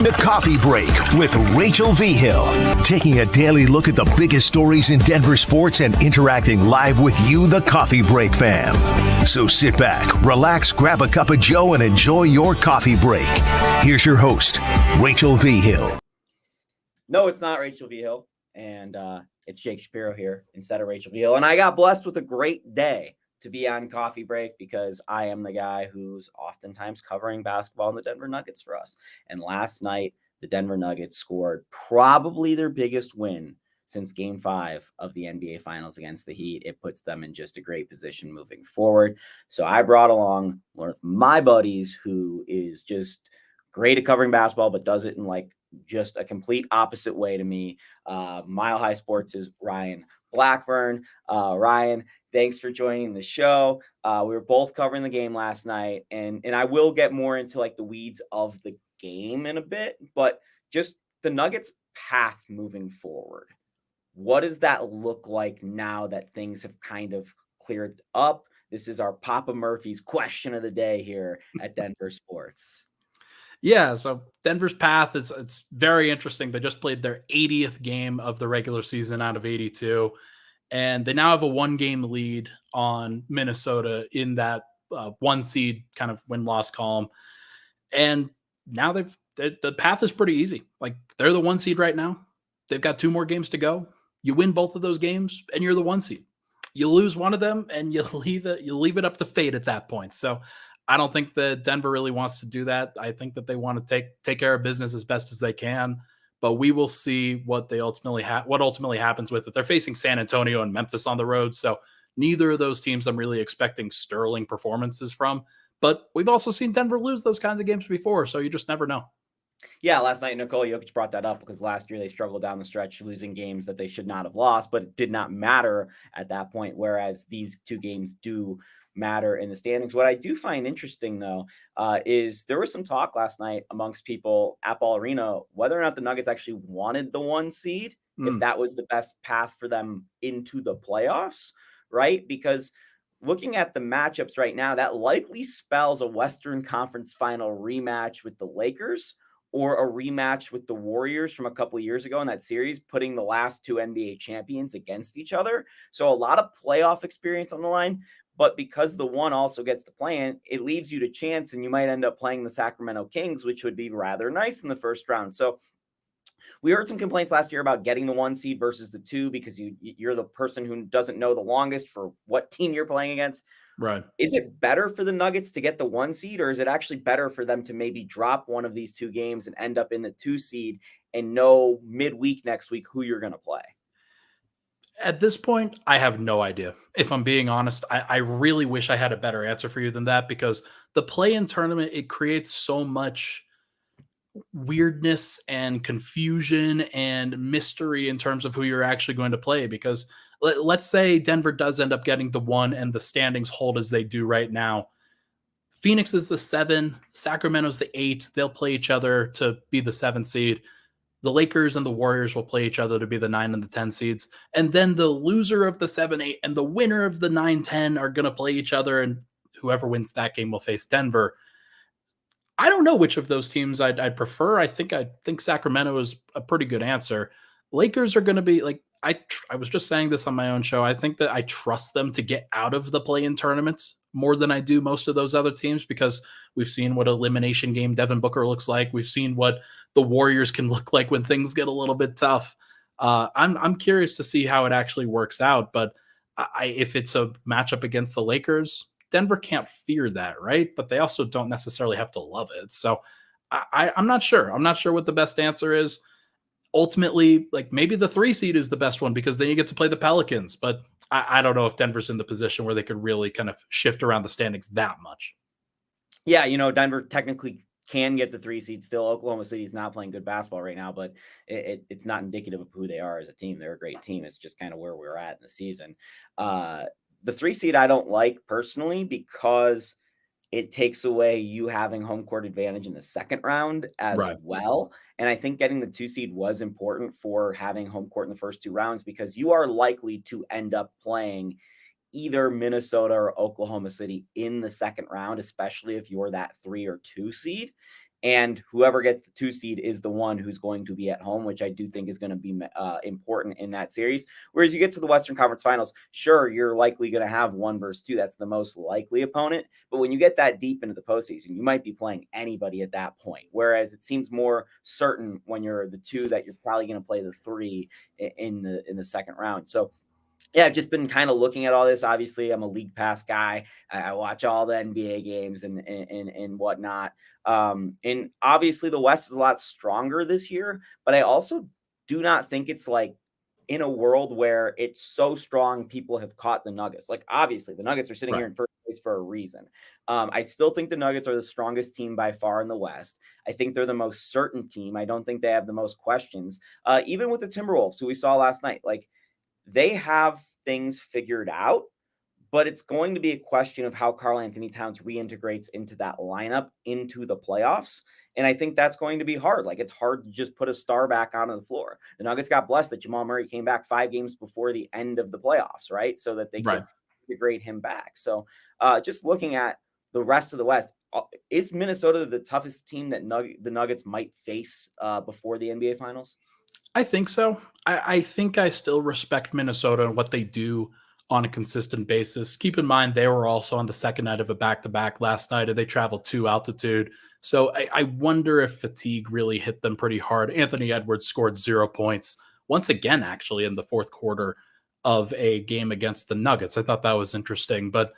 The Coffee Break with Rachel V. Hill, taking a daily look at the biggest stories in Denver sports and interacting live with you, the Coffee Break fam. So sit back, relax, grab a cup of joe, and enjoy your coffee break. Here's your host, Rachel V. Hill. No, it's not Rachel V. Hill, and it's Jake Shapiro here instead of Rachel V. Hill. And I got blessed with a great day to be on Coffee Break because I am the guy who's oftentimes covering basketball in the Denver Nuggets for us. And last night, the Denver Nuggets scored probably their biggest win since Game 5 of the NBA Finals against the Heat. It puts them in just a great position moving forward. So I brought along one of my buddies who is just great at covering basketball, but does it in like just a complete opposite way to me. Mile High Sports is Ryan Blackburn. Ryan, thanks for joining the show. We were both covering the game last night, and I will get more into like the weeds of the game in a bit, but just the Nuggets' path moving forward. What does that look like now that things have kind of cleared up? This is our Papa Murphy's question of the day here at Denver Sports. Yeah, so Denver's path it's very interesting. They just played their 80th game of the regular season out of 82, and they now have a 1-game lead on Minnesota in that 1 seed kind of win-loss column. And now the path is pretty easy. Like, they're the 1 seed right now. They've got 2 more games to go. You win both of those games, and you're the 1 seed. You lose one of them, and you leave it up to fate at that point. So I don't think that Denver really wants to do that. I think that they want to take care of business as best as they can, but we will see what ultimately happens with it. They're facing San Antonio and Memphis on the road, so neither of those teams I'm really expecting sterling performances from. But we've also seen Denver lose those kinds of games before, so you just never know. Yeah, last night Nikola Jokic brought that up because last year they struggled down the stretch, losing games that they should not have lost, but it did not matter at that point, whereas these 2 games do matter in the standings. What I do find interesting, though, is there was some talk last night amongst people at Ball Arena whether or not the Nuggets actually wanted the 1 seed, if that was the best path for them into the playoffs, right? Because looking at the matchups right now, that likely spells a Western Conference final rematch with the Lakers or a rematch with the Warriors from a couple of years ago in that series, putting the last 2 NBA champions against each other. So a lot of playoff experience on the line. But because the 1 also gets to play in, it leaves you to chance, and you might end up playing the Sacramento Kings, which would be rather nice in the first round. So we heard some complaints last year about getting the 1 seed versus the 2 because you're the person who doesn't know the longest for what team you're playing against. Right. Is it better for the Nuggets to get the 1 seed, or is it actually better for them to maybe drop one of these 2 games and end up in the 2 seed and know midweek next week who you're going to play? At this point, I have no idea. If I'm being honest, I really wish I had a better answer for you than that, because the play-in tournament, it creates so much weirdness and confusion and mystery in terms of who you're actually going to play. Because let's say Denver does end up getting the 1 and the standings hold as they do right now. Phoenix is the 7, Sacramento's the 8. They'll play each other to be the 7 seed. The Lakers and the Warriors will play each other to be the 9 and the 10 seeds. And then the loser of the 7-8 and the winner of the 9-10 are going to play each other, and whoever wins that game will face Denver. I don't know which of those teams I'd prefer. I think Sacramento is a pretty good answer. Lakers are going to be like, I was just saying this on my own show. I think that I trust them to get out of the play-in tournaments more than I do most of those other teams, because we've seen what elimination game Devin Booker looks like. We've seen what the Warriors can look like when things get a little bit tough. I'm curious to see how it actually works out. But if it's a matchup against the Lakers, Denver can't fear that, right? But they also don't necessarily have to love it. So I'm not sure. I'm not sure what the best answer is. Ultimately, like, maybe the 3 seed is the best one, because then you get to play the Pelicans. But I don't know if Denver's in the position where they could really kind of shift around the standings that much. Yeah, Denver technically can get the 3 seed still. Oklahoma City is not playing good basketball right now, but it's not indicative of who they are as a team. They're a great team. It's just kind of where we're at in the season. The 3 seed I don't like personally, because it takes away you having home court advantage in the second round as well. And I think getting the 2 seed was important for having home court in the first 2 rounds, because you are likely to end up playing either Minnesota or Oklahoma City in the second round, especially if you're that 3 or 2 seed. And whoever gets the 2 seed is the one who's going to be at home, which I do think is going to be important in that series. Whereas you get to the Western Conference Finals, sure, you're likely going to have 1 versus 2. That's the most likely opponent. But when you get that deep into the postseason, you might be playing anybody at that point. Whereas it seems more certain when you're the 2 that you're probably going to play the 3 in the second round. So yeah, I've just been kind of looking at all this. Obviously, I'm a league pass guy. I watch all the NBA games and whatnot. And obviously, the West is a lot stronger this year, but I also do not think it's like in a world where it's so strong, people have caught the Nuggets. Like, obviously, the Nuggets are sitting here Right. in first place for a reason. I still think the Nuggets are the strongest team by far in the West. I think they're the most certain team. I don't think they have the most questions. Even with the Timberwolves, who we saw last night, like, they have things figured out, but it's going to be a question of how Karl Anthony Towns reintegrates into that lineup into the playoffs. And I think that's going to be hard. Like, it's hard to just put a star back onto the floor. The Nuggets got blessed that Jamal Murray came back 5 games before the end of the playoffs, right? So that they Right. could integrate him back. So just looking at the rest of the West, is Minnesota the toughest team that the Nuggets might face before the NBA Finals? I think so. I think I still respect Minnesota and what they do on a consistent basis. Keep in mind, they were also on the second night of a back to back last night, and they traveled to altitude. So I wonder if fatigue really hit them pretty hard. Anthony Edwards scored 0 points once again, actually, in the fourth quarter of a game against the Nuggets. I thought that was interesting. But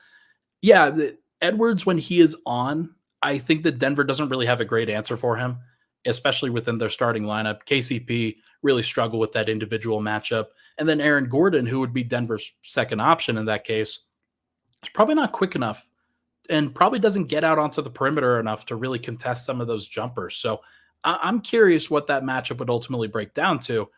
yeah, Edwards, when he is on, I think that Denver doesn't really have a great answer for him, especially within their starting lineup. KCP really struggle with that individual matchup. And then Aaron Gordon, who would be Denver's second option in that case, is probably not quick enough and probably doesn't get out onto the perimeter enough to really contest some of those jumpers. So I'm curious what that matchup would ultimately break down to.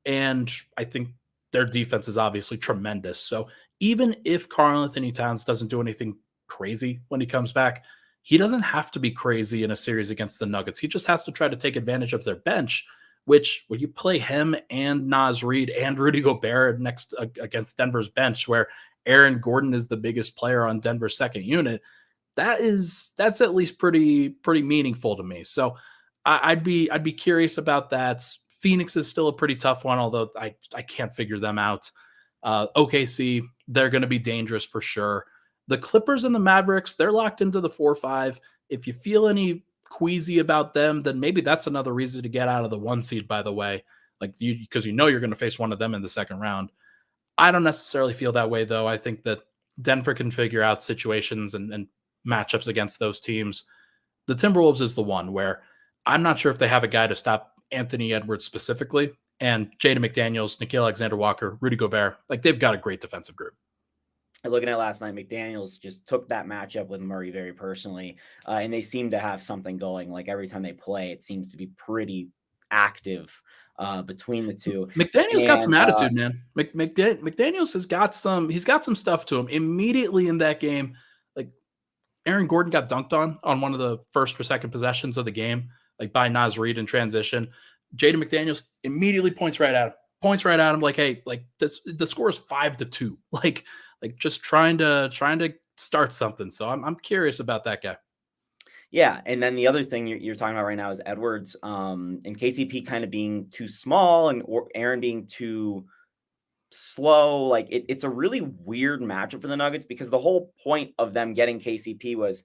And I think their defense is obviously tremendous. So even if Karl Anthony Towns doesn't do anything crazy when he comes back, he doesn't have to be crazy in a series against the Nuggets. He just has to try to take advantage of their bench, which when you play him and Naz Reid and Rudy Gobert next against Denver's bench, where Aaron Gordon is the biggest player on Denver's second unit, that's at least pretty meaningful to me. So I'd be curious about that. Phoenix is still a pretty tough one, although I can't figure them out. OKC, they're going to be dangerous for sure. The Clippers and the Mavericks, they're locked into the 4-5. If you feel any queasy about them, then maybe that's another reason to get out of the 1 seed, by the way, like because you're going to face one of them in the second round. I don't necessarily feel that way, though. I think that Denver can figure out situations and matchups against those teams. The Timberwolves is the one where I'm not sure if they have a guy to stop Anthony Edwards specifically, and Jaden McDaniels, Nickeil Alexander-Walker, Rudy Gobert, like they've got a great defensive group. Looking at last night, McDaniels just took that matchup with Murray very personally, and they seem to have something going. Like every time they play, it seems to be pretty active between the two. McDaniels got some And attitude, man. McDaniels he's got some stuff to him. Immediately in that game, like Aaron Gordon got dunked on one of the first or second possessions of the game, like by Naz Reid in transition. Jaden McDaniels immediately points right at him, like, hey, like this, the score is 5-2. Like just trying to start something. So I'm curious about that guy. yeah, and then the other thing you're talking about right now is Edwards and KCP kind of being too small and or Aaron being too slow. Like it's a really weird matchup for the Nuggets because the whole point of them getting KCP was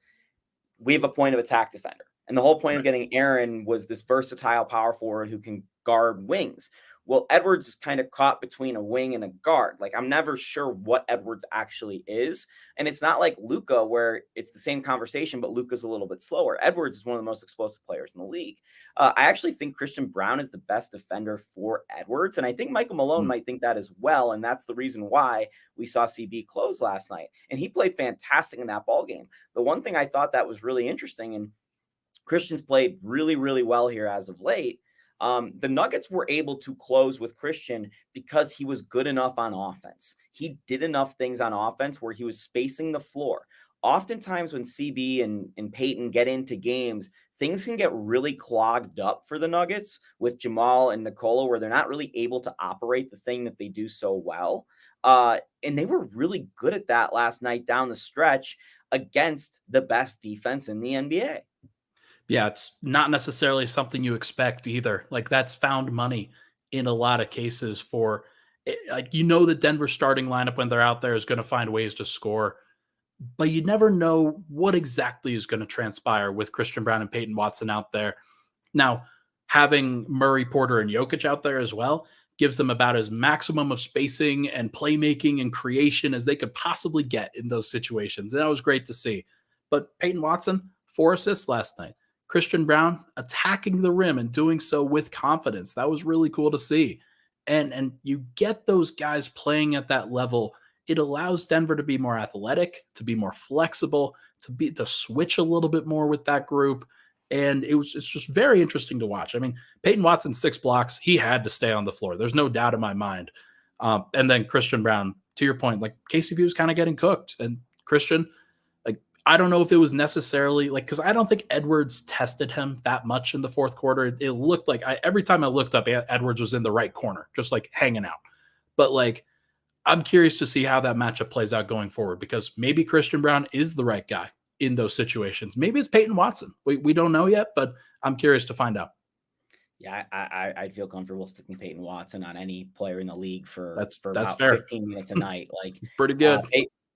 we have a point of attack defender. And the whole point of Right. getting Aaron was this versatile power forward who can guard wings. Well, Edwards is kind of caught between a wing and a guard. Like, I'm never sure what Edwards actually is. And it's not like Luka, where it's the same conversation, but Luka's a little bit slower. Edwards is one of the most explosive players in the league. I actually think Christian Brown is the best defender for Edwards. And I think Michael Malone Mm. might think that as well. And that's the reason why we saw CB close last night. And he played fantastic in that ball game. The one thing I thought that was really interesting, and Christian's played really, really well here as of late. The Nuggets were able to close with Christian because he was good enough on offense. He did enough things on offense where he was spacing the floor. Oftentimes, when CB and Peyton get into games, things can get really clogged up for the Nuggets with Jamal and Nikola, where they're not really able to operate the thing that they do so well. And they were really good at that last night down the stretch against the best defense in the NBA. Yeah, it's not necessarily something you expect either. Like that's found money in a lot of cases for like the Denver starting lineup when they're out there is going to find ways to score, but you never know what exactly is going to transpire with Christian Brown and Peyton Watson out there. Now, having Murray, Porter, and Jokic out there as well gives them about as maximum of spacing and playmaking and creation as they could possibly get in those situations. And that was great to see. But Peyton Watson, 4 assists last night. Christian Brown attacking the rim and doing so with confidence. That was really cool to see. And you get those guys playing at that level. It allows Denver to be more athletic, to be more flexible, to switch a little bit more with that group. And it's just very interesting to watch. I mean, Peyton Watson, 6 blocks. He had to stay on the floor. There's no doubt in my mind. And then Christian Brown, to your point, like KCP was kind of getting cooked. And Christian, like, I don't know if it was necessarily like, because I don't think Edwards tested him that much in the fourth quarter. It looked like every time I looked up, Edwards was in the right corner, just like hanging out. But like, I'm curious to see how that matchup plays out going forward, because maybe Christian Brown is the right guy in those situations. Maybe it's Peyton Watson. We don't know yet, but I'm curious to find out. Yeah, I'd feel comfortable sticking Peyton Watson on any player in the league for That's about fair. 15 minutes a night. Like, It's pretty good.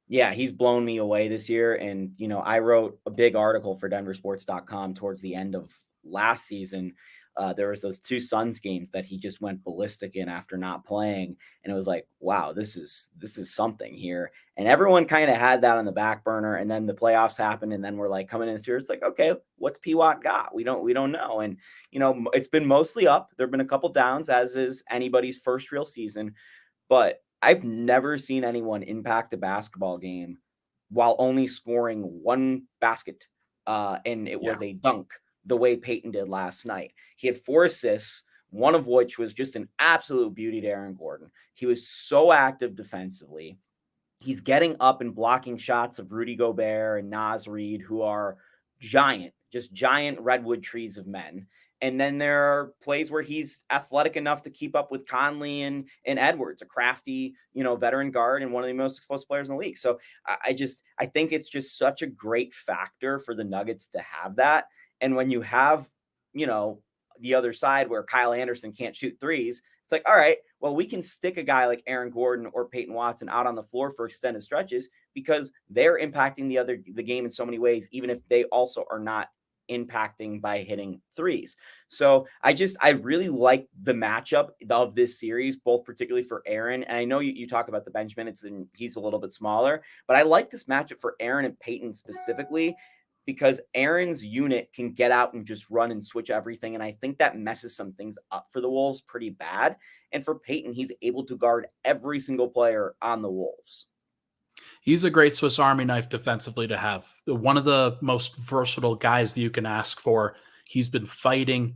Yeah, he's blown me away this year. And, I wrote a big article for denversports.com towards the end of last season. There was those 2 Suns games that he just went ballistic in after not playing. And it was like, wow, this is something here. And everyone kind of had that on the back burner. And then the playoffs happened. And then we're like coming in this year. It's like, okay, what's P-Watt got? We don't know. And, it's been mostly up. There've been a couple downs, as is anybody's first real season. But I've never seen anyone impact a basketball game while only scoring 1 basket. And it was a dunk, the way Peyton did last night. He had 4 assists, one of which was just an absolute beauty to Aaron Gordon. He was so active defensively. He's getting up and blocking shots of Rudy Gobert and Naz Reid, who are giant redwood trees of men. And then there are plays where he's athletic enough to keep up with Conley and Edwards, a crafty, veteran guard and one of the most explosive players in the league. So I think it's just such a great factor for the Nuggets to have that. And when you have, the other side where Kyle Anderson can't shoot threes, it's like, all right, well, we can stick a guy like Aaron Gordon or Peyton Watson out on the floor for extended stretches because they're impacting the game in so many ways, even if they also are not impacting by hitting threes. So I really like the matchup of this series, both particularly for Aaron. And I know you talk about the bench minutes and he's a little bit smaller, but I like this matchup for Aaron and Peyton specifically because Aaron's unit can get out and just run and switch everything. And I think that messes some things up for the Wolves pretty bad. And for Peyton, he's able to guard every single player on the Wolves. He's a great Swiss Army knife defensively to have. One of the most versatile guys that you can ask for. He's been fighting.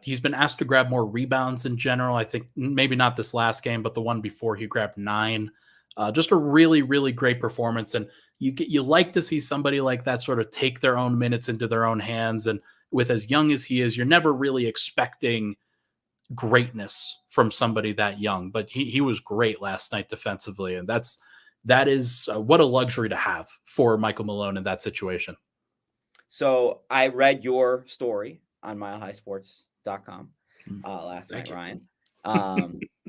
He's been asked to grab more rebounds in general. I think maybe not this last game, but the one before he grabbed 9. Just a really, really great performance. And you like to see somebody like that sort of take their own minutes into their own hands. And with as young as he is, you're never really expecting greatness from somebody that young. But he was great last night defensively. And that is what a luxury to have for Michael Malone in that situation. So I read your story on milehighsports.com last night, Ryan.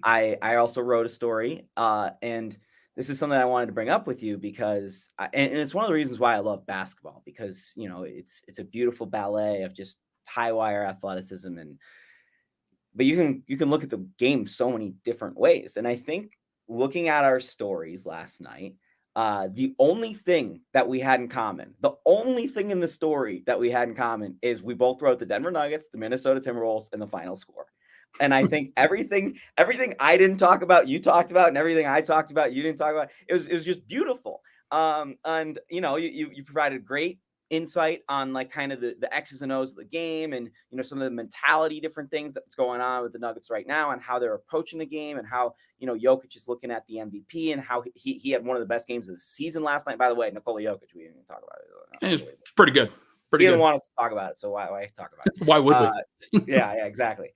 I also wrote a story and this is something I wanted to bring up with you because and it's one of the reasons why I love basketball, because, it's a beautiful ballet of just high wire athleticism. But you can look at the game so many different ways. And I think looking at our stories last night, the only thing that we had in common, the only thing in the story that we had in common is we both wrote the Denver Nuggets, the Minnesota Timberwolves, and the final score. And I think everything I didn't talk about, you talked about, and everything I talked about, you didn't talk about. It was just beautiful. And you provided great insight on like kind of the X's and O's of the game and some of the mentality, different things that's going on with the Nuggets right now and how they're approaching the game and how Jokic is looking at the MVP and how he had one of the best games of the season last night. By the way, Nikola Jokic, we didn't even talk about it. It was pretty good. He didn't want us to talk about it, so why talk about it? Why would we? Yeah, exactly.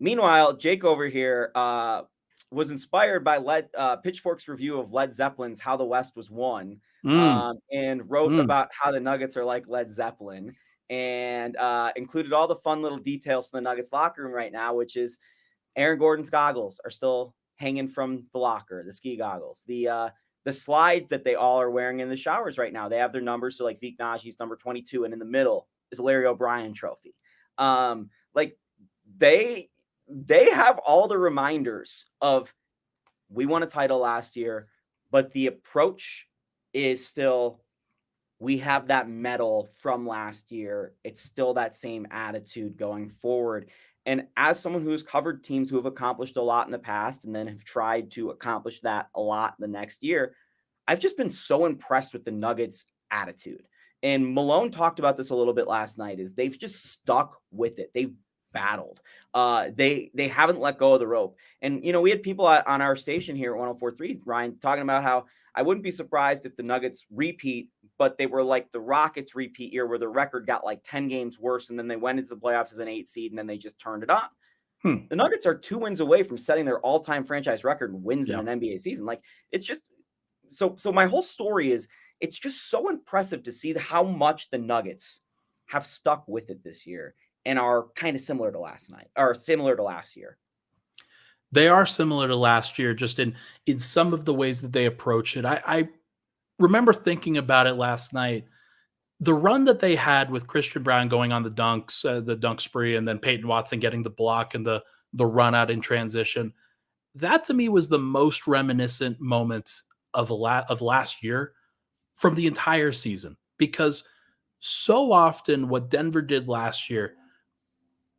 Meanwhile, Jake over here was inspired by Pitchfork's review of Led Zeppelin's "How the West Was Won," Mm, and wrote mm. about how the Nuggets are like Led Zeppelin, and included all the fun little details from the Nuggets locker room right now, which is Aaron Gordon's goggles are still hanging from the locker, the ski goggles. The slides that they all are wearing in the showers right now, they have their numbers. So like Zeke Naji's number 22, and in the middle is a Larry O'Brien trophy. Like they have all the reminders of, we won a title last year, but the approach is still, we have that medal from last year. It's still that same attitude going forward. And as someone who has covered teams who have accomplished a lot in the past and then have tried to accomplish that a lot the next year, I've just been so impressed with the Nuggets' attitude. And Malone talked about this a little bit last night, is they've just stuck with it. They've battled. They haven't let go of the rope. And, you know, we had people on our station here at 104.3, Ryan, talking about how I wouldn't be surprised if the Nuggets repeat, but they were like the Rockets repeat year where the record got like 10 games worse, and then they went into the playoffs as an 8 seed, and then they just turned it on. The Nuggets are 2 wins away from setting their all-time franchise record in wins in an NBA season. Like, it's just so my whole story is, it's just so impressive to see how much the Nuggets have stuck with it this year and are kind of similar to last year. They are similar to last year, just in some of the ways that they approach it. I remember thinking about it last night. The run that they had with Christian Brown going on the dunks, the dunk spree, and then Peyton Watson getting the block and the run out in transition. That to me was the most reminiscent moments of last year from the entire season, because so often what Denver did last year,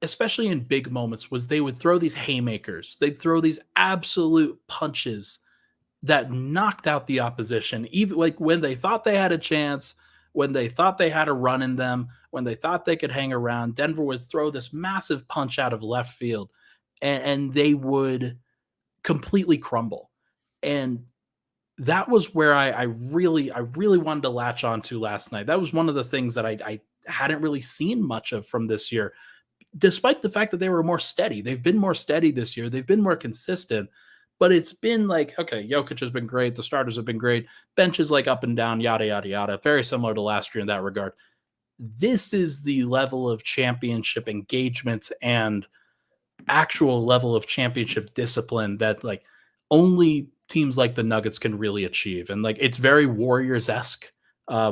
especially in big moments, was they would throw these haymakers. They'd throw these absolute punches that knocked out the opposition, even like when they thought they had a chance, when they thought they had a run in them, when they thought they could hang around. Denver would throw this massive punch out of left field, and they would completely crumble. And that was where I really wanted to latch on to last night. That was one of the things that I hadn't really seen much of from this year, despite the fact that they were more steady. They've been more steady this year. They've been more consistent, but it's been like, okay, Jokic has been great. The starters have been great. Bench is like up and down, yada, yada, yada. Very similar to last year in that regard. This is the level of championship engagement and actual level of championship discipline that like only teams like the Nuggets can really achieve. And like, it's very Warriors-esque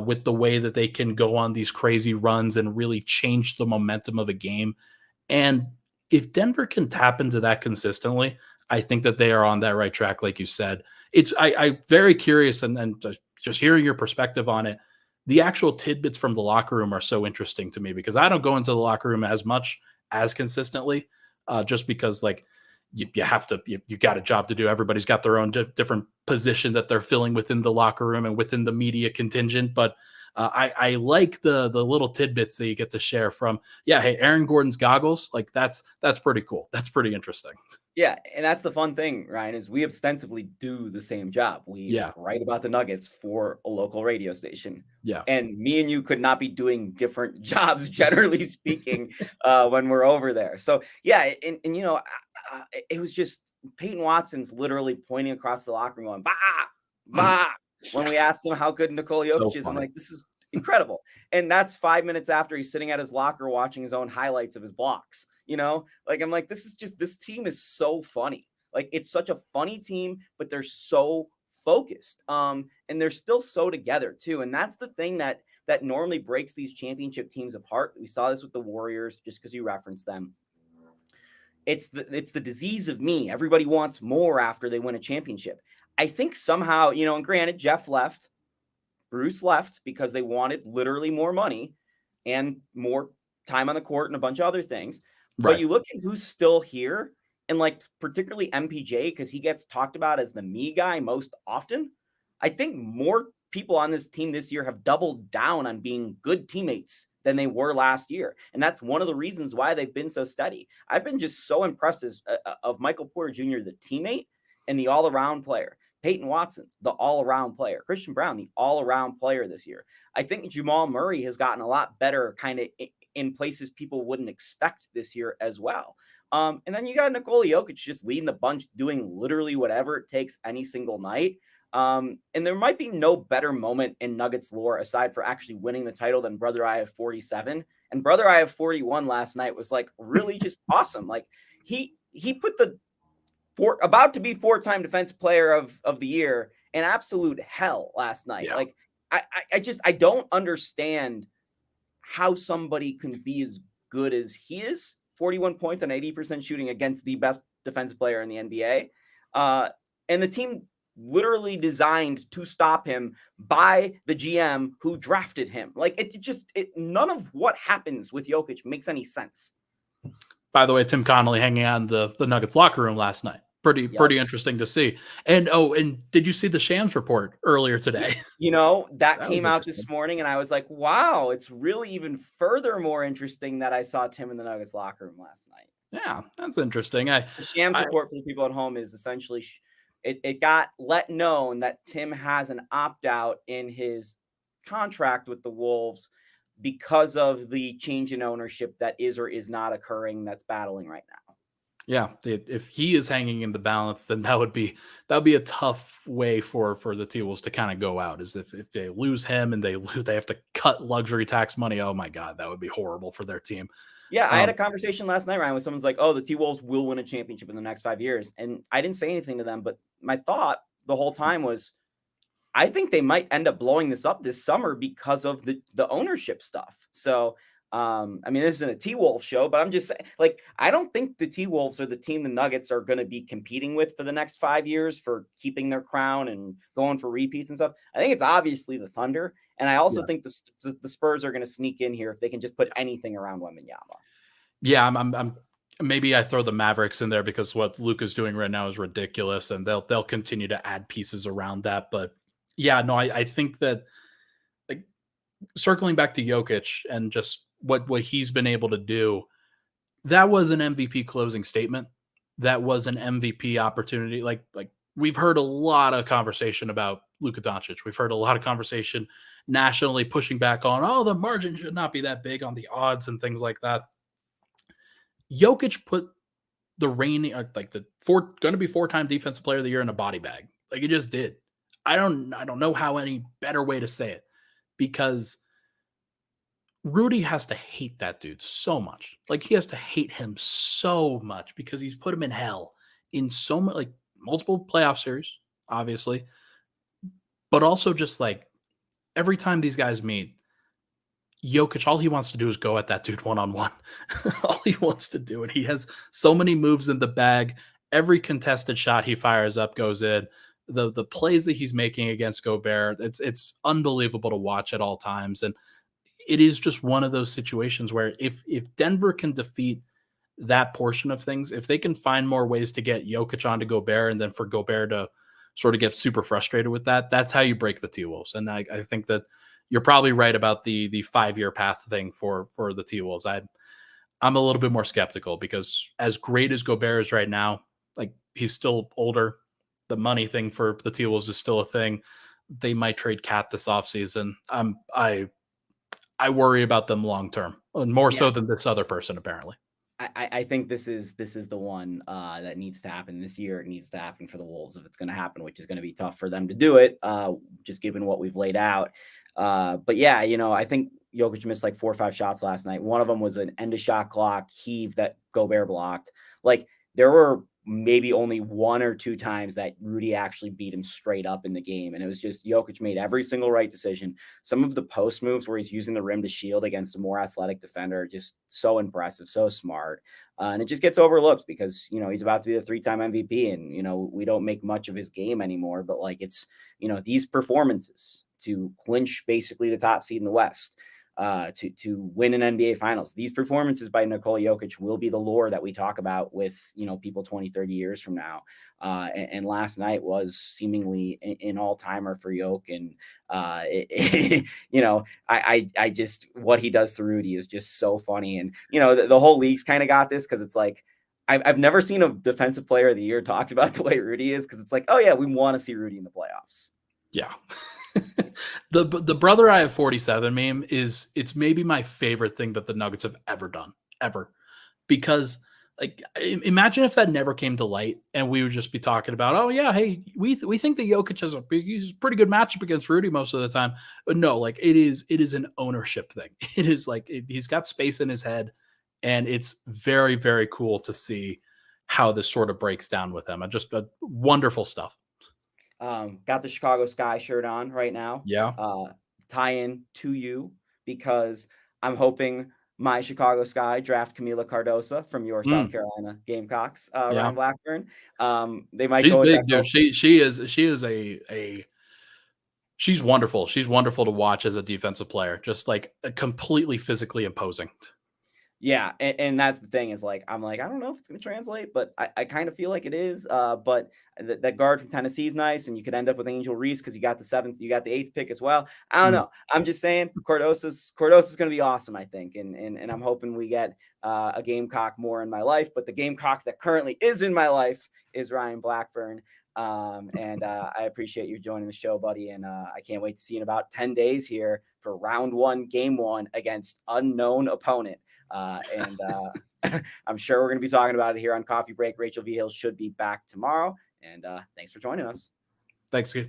with the way that they can go on these crazy runs and really change the momentum of a game. And if Denver can tap into that consistently, I think that they are on that right track. Like you said, I'm very curious, and just hearing your perspective on it. The actual tidbits from the locker room are so interesting to me, because I don't go into the locker room as much as consistently, just because like you have to, you got a job to do. Everybody's got their own different position that they're filling within the locker room and within the media contingent. But I like the little tidbits that you get to share from, hey, Aaron Gordon's goggles. Like that's pretty cool. That's pretty interesting. Yeah, and that's the fun thing, Ryan, is we ostensibly do the same job. We write about the Nuggets for a local radio station. Yeah. And me and you could not be doing different jobs, generally speaking, when we're over there. So, yeah, and you know, it was just Peyton Watson's literally pointing across the locker room going, bah, bah, when we asked him how good Nikola Jokic is. I'm like, this is incredible. And that's 5 minutes after he's sitting at his locker watching his own highlights of his blocks. You know, like, I'm like, this team is so funny. Like, it's such a funny team, but they're so focused. And they're still so together too. And that's the thing that normally breaks these championship teams apart. We saw this with the Warriors, just because you referenced them. It's the disease of me. Everybody wants more after they win a championship. I think somehow, you know, and granted, Jeff left, Bruce left because they wanted literally more money and more time on the court and a bunch of other things. Right. But you look at who's still here, and like particularly MPJ, because he gets talked about as the me guy most often. I think more people on this team this year have doubled down on being good teammates than they were last year. And that's one of the reasons why they've been so steady. I've been just so impressed of Michael Porter Jr., the teammate, and the all-around player. Peyton Watson, the all-around player. Christian Brown, the all-around player this year. I think Jamal Murray has gotten a lot better kind of in places people wouldn't expect this year as well. And then you got Nikola Jokic just leading the bunch, doing literally whatever it takes any single night. And there might be no better moment in Nuggets lore aside for actually winning the title than Brother I Have 47. And Brother I Have 41 last night was like really just awesome. Like he put the about to be 4-time defensive player of the year in absolute hell last night. Yeah. Like I don't understand how somebody can be as good as he is. 41 points on 80% shooting against the best defensive player in the NBA. And the team literally designed to stop him by the GM who drafted him. Like none of what happens with Jokic makes any sense. By the way, Tim Connolly hanging out in the Nuggets locker room last night. Pretty interesting to see. And did you see the Shams report earlier today? That came out this morning, and I was like, wow, it's really even further more interesting that I saw Tim in the Nuggets locker room last night. Yeah, that's interesting. The Shams report for the people at home is essentially it got let known that Tim has an opt-out in his contract with the Wolves because of the change in ownership that is or is not occurring that's battling right now. Yeah, if he is hanging in the balance, then that would be a tough way for the T-Wolves to kind of go out. Is if they lose him and they have to cut luxury tax money. Oh my God, that would be horrible for their team. Yeah, I had a conversation last night, Ryan, with someone's like, "Oh, the T-Wolves will win a championship in the next 5 years," and I didn't say anything to them, but my thought the whole time was, I think they might end up blowing this up this summer because of the ownership stuff. So. I mean, this isn't a T-Wolves show, but I'm just saying, like, I don't think the T-Wolves are the team the Nuggets are going to be competing with for the next 5 years for keeping their crown and going for repeats and stuff. I think it's obviously the Thunder. And I also think the Spurs are going to sneak in here if they can just put anything around Wembanyama. Yeah, I'm maybe I throw the Mavericks in there because what Luka's doing right now is ridiculous, and they'll continue to add pieces around that. But yeah, no, I think that, like, circling back to Jokic and just what he's been able to do, that was an MVP closing statement. That was an MVP opportunity. Like we've heard a lot of conversation about Luka Doncic. We've heard a lot of conversation nationally pushing back on, oh, the margin should not be that big on the odds and things like that. Jokic put the reigning, going to be 4-time defensive player of the year in a body bag. Like, he just did. I don't know how any better way to say it, because Rudy has to hate that dude so much. Like, he has to hate him so much because he's put him in hell in so much, like, multiple playoff series, obviously, but also just like every time these guys meet, Jokic, all he wants to do is go at that dude one-on-one. All he wants to do. And he has so many moves in the bag. Every contested shot he fires up goes in. The plays that he's making against Gobert, it's unbelievable to watch at all times. And it is just one of those situations where if Denver can defeat that portion of things, if they can find more ways to get Jokic onto Gobert and then for Gobert to sort of get super frustrated with that, that's how you break the T-Wolves. And I think that you're probably right about the 5-year path thing for the T-Wolves. I'm a little bit more skeptical because as great as Gobert is right now, like, he's still older. The money thing for the T-Wolves is still a thing. They might trade Cat this offseason. I worry about them long term, more so than this other person, apparently. I think this is the one that needs to happen this year. It needs to happen for the Wolves if it's going to happen, which is going to be tough for them to do it, just given what we've laid out. But yeah, I think Jokic missed like 4 or 5 shots last night. One of them was an end of shot clock heave that Gobert blocked. Like, there were maybe only 1 or 2 times that Rudy actually beat him straight up in the game. And it was just Jokic made every single right decision. Some of the post moves where he's using the rim to shield against a more athletic defender are just so impressive, so smart. And it just gets overlooked because, he's about to be the 3-time MVP and, we don't make much of his game anymore, but like, it's, these performances to clinch basically the top seed in the West, to win an NBA Finals. These performances by Nikola Jokic will be the lore that we talk about with, people 20, 30 years from now. And last night was seemingly an all-timer for Jokic. And, I just, what he does to Rudy is just so funny. And, the whole league's kind of got this because it's like, I've never seen a defensive player of the year talked about the way Rudy is, because it's like, oh yeah, we want to see Rudy in the playoffs. Yeah. The brother I have 47 meme it's maybe my favorite thing that the Nuggets have ever done, ever. Because like imagine if that never came to light and we would just be talking about, oh yeah, hey, we think that Jokic has he's a pretty good matchup against Rudy most of the time. But no, like it is an ownership thing. It is like he's got space in his head, and it's very, very cool to see how this sort of breaks down with him. And just wonderful stuff. Got the Chicago Sky shirt on right now. Yeah. Tie in to you because I'm hoping my Chicago Sky draft Camila Cardosa from your South Carolina Gamecocks, Yeah. Ryan Blackburn. They might She's go with big, that dude. She is a she's wonderful. She's wonderful to watch as a defensive player. Just like completely physically imposing. Yeah, and that's the thing is like I'm like I don't know if it's going to translate, but I kind of feel like it is. But that guard from Tennessee is nice, and you could end up with Angel Reese because you got the 8th pick as well. I don't know. I'm just saying Cordosa's going to be awesome, I think, and I'm hoping we get a Gamecock more in my life. But the Gamecock that currently is in my life is Ryan Blackburn. And I appreciate you joining the show, buddy. And I can't wait to see you in about 10 days here for round 1, game 1 against unknown opponent. And I'm sure we're going to be talking about it here on Coffee Break. Rachel V. Hill should be back tomorrow. And thanks for joining us. Thanks, Keith.